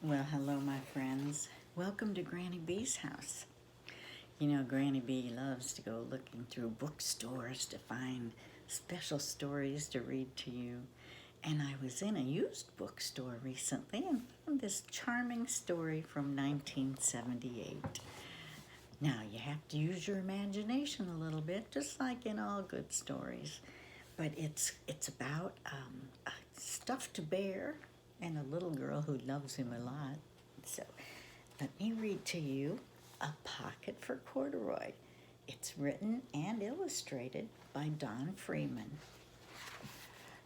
Well, hello, my friends. Welcome to Granny B's house. You know, Granny B loves to go looking through bookstores to find special stories to read to you. And I was in a used bookstore recently and found this charming story from 1978. Now, you have to use your imagination a little bit, just like in all good stories. But it's about a stuffed bear and a little girl who loves him a lot. So let me read to you A Pocket for Corduroy. It's written and illustrated by Don Freeman.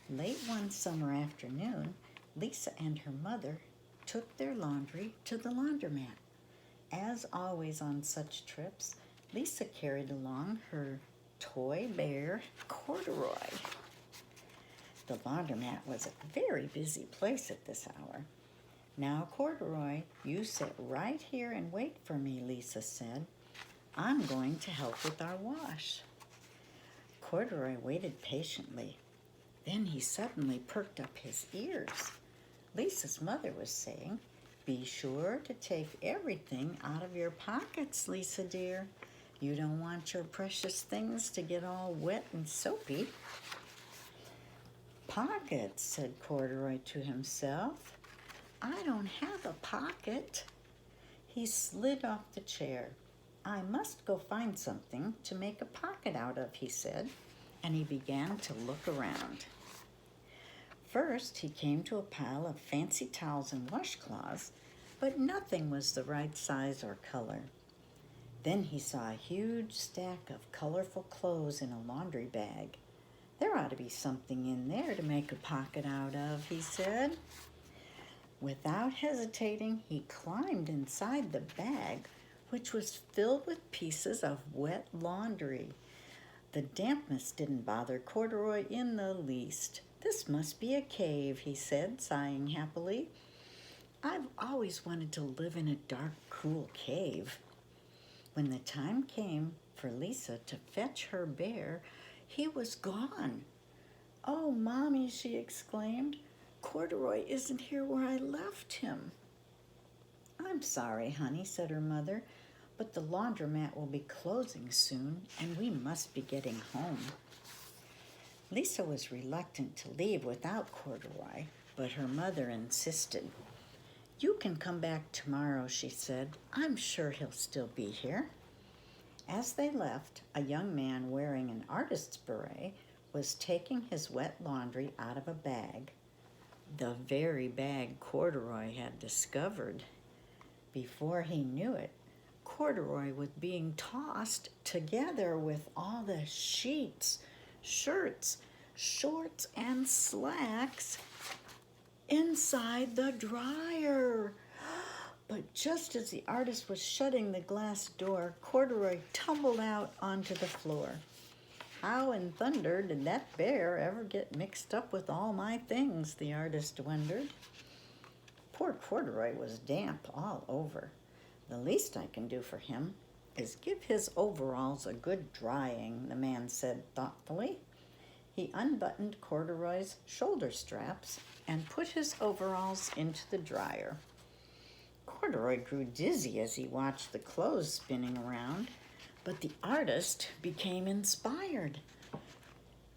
Late one summer afternoon, Lisa and her mother took their laundry to the laundromat. As always on such trips, Lisa carried along her toy bear, Corduroy. The laundromat was a very busy place at this hour. "Now, Corduroy, you sit right here and wait for me," Lisa said. "I'm going to help with our wash." Corduroy waited patiently. Then he suddenly perked up his ears. Lisa's mother was saying, "Be sure to take everything out of your pockets, Lisa dear. You don't want your precious things to get all wet and soapy." "Pockets," said Corduroy to himself. "I don't have a pocket." He slid off the chair. "I must go find something to make a pocket out of," he said, and he began to look around. First, he came to a pile of fancy towels and washcloths, but nothing was the right size or color. Then he saw a huge stack of colorful clothes in a laundry bag. "There ought to be something in there to make a pocket out of," he said. Without hesitating, he climbed inside the bag, which was filled with pieces of wet laundry. The dampness didn't bother Corduroy in the least. "This must be a cave," he said, sighing happily. "I've always wanted to live in a dark, cool cave." When the time came for Lisa to fetch her bear, he was gone. "Oh, Mommy," she exclaimed, "Corduroy isn't here where I left him." "I'm sorry, honey," said her mother, "but the laundromat will be closing soon, and we must be getting home." Lisa was reluctant to leave without Corduroy, but her mother insisted. "You can come back tomorrow," she said. "I'm sure he'll still be here." As they left, a young man wearing an artist's beret was taking his wet laundry out of a bag. The very bag Corduroy had discovered. Before he knew it, Corduroy was being tossed together with all the sheets, shirts, shorts, and slacks inside the dryer. But just as the artist was shutting the glass door, Corduroy tumbled out onto the floor. "How in thunder did that bear ever get mixed up with all my things?" the artist wondered. Poor Corduroy was damp all over. "The least I can do for him is give his overalls a good drying," the man said thoughtfully. He unbuttoned Corduroy's shoulder straps and put his overalls into the dryer. Corduroy grew dizzy as he watched the clothes spinning around, but the artist became inspired.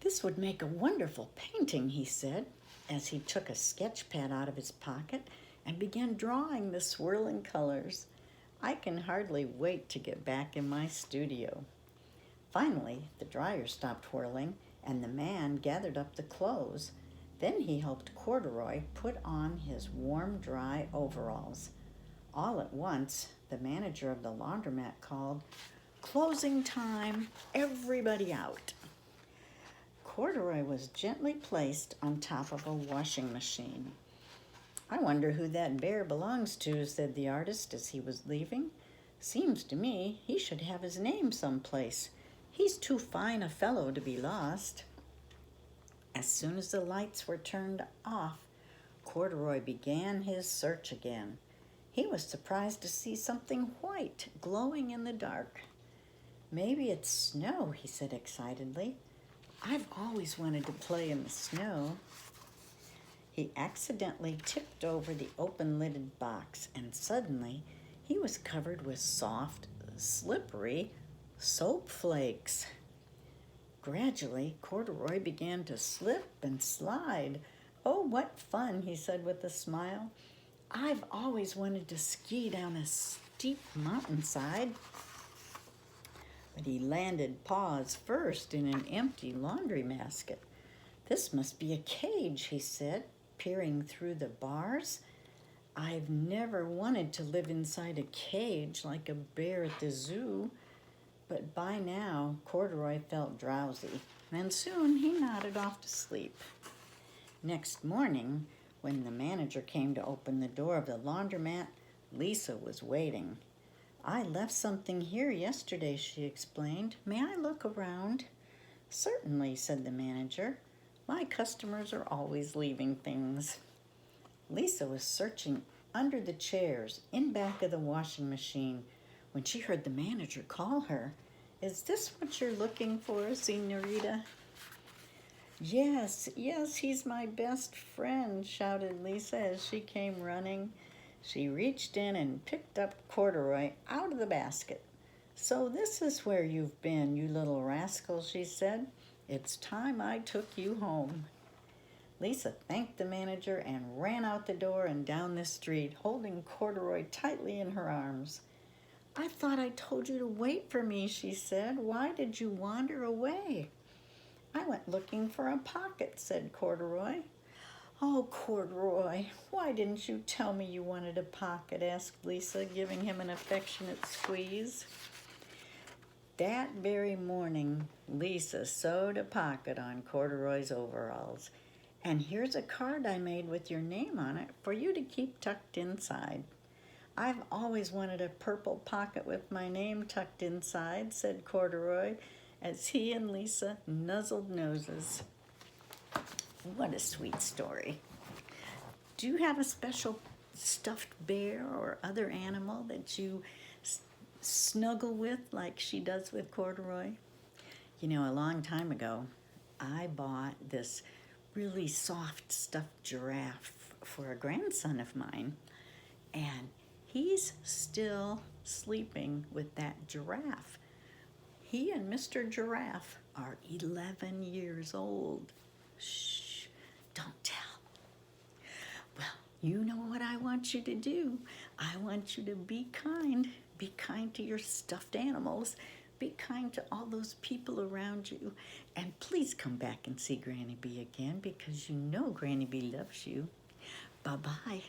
"This would make a wonderful painting," he said, as he took a sketch pad out of his pocket and began drawing the swirling colors. "I can hardly wait to get back in my studio." Finally, the dryer stopped whirling, and the man gathered up the clothes. Then he helped Corduroy put on his warm, dry overalls. All at once, the manager of the laundromat called, "Closing time, everybody out." Corduroy was gently placed on top of a washing machine. "I wonder who that bear belongs to," said the artist as he was leaving. "Seems to me he should have his name someplace. He's too fine a fellow to be lost." As soon as the lights were turned off, Corduroy began his search again. He was surprised to see something white glowing in the dark. "Maybe it's snow," he said excitedly. "I've always wanted to play in the snow." He accidentally tipped over the open-lidded box, and suddenly he was covered with soft, slippery soap flakes. Gradually, Corduroy began to slip and slide. "Oh, what fun," he said with a smile. "I've always wanted to ski down a steep mountainside." But he landed paws first in an empty laundry basket. "This must be a cage," he said, peering through the bars. "I've never wanted to live inside a cage like a bear at the zoo." But by now, Corduroy felt drowsy, and soon he nodded off to sleep. Next morning, when the manager came to open the door of the laundromat, Lisa was waiting. "I left something here yesterday," she explained. "May I look around?" "Certainly," said the manager. "My customers are always leaving things." Lisa was searching under the chairs in back of the washing machine when she heard the manager call her. "Is this what you're looking for, Senorita?" Yes, he's my best friend," shouted Lisa as she came running. She reached in and picked up Corduroy out of the basket. "So this is where you've been, you little rascal," she said. "It's time I took you home." Lisa thanked the manager and ran out the door and down the street, holding Corduroy tightly in her arms. "I thought I told you to wait for me," she said. "Why did you wander away?" "I went looking for a pocket," said Corduroy. "Oh, Corduroy, why didn't you tell me you wanted a pocket?" asked Lisa, giving him an affectionate squeeze. That very morning, Lisa sewed a pocket on Corduroy's overalls. "And here's a card I made with your name on it for you to keep tucked inside." "I've always wanted a purple pocket with my name tucked inside," said Corduroy, as he and Lisa nuzzled noses. What a sweet story. Do you have a special stuffed bear or other animal that you snuggle with like she does with Corduroy? You know, a long time ago, I bought this really soft stuffed giraffe for a grandson of mine, and he's still sleeping with that giraffe. He and Mr. Giraffe are 11 years old. Shh, don't tell. Well, you know what I want you to do. I want you to be kind. Be kind to your stuffed animals. Be kind to all those people around you. And please come back and see Granny B again, because you know Granny B loves you. Bye-bye.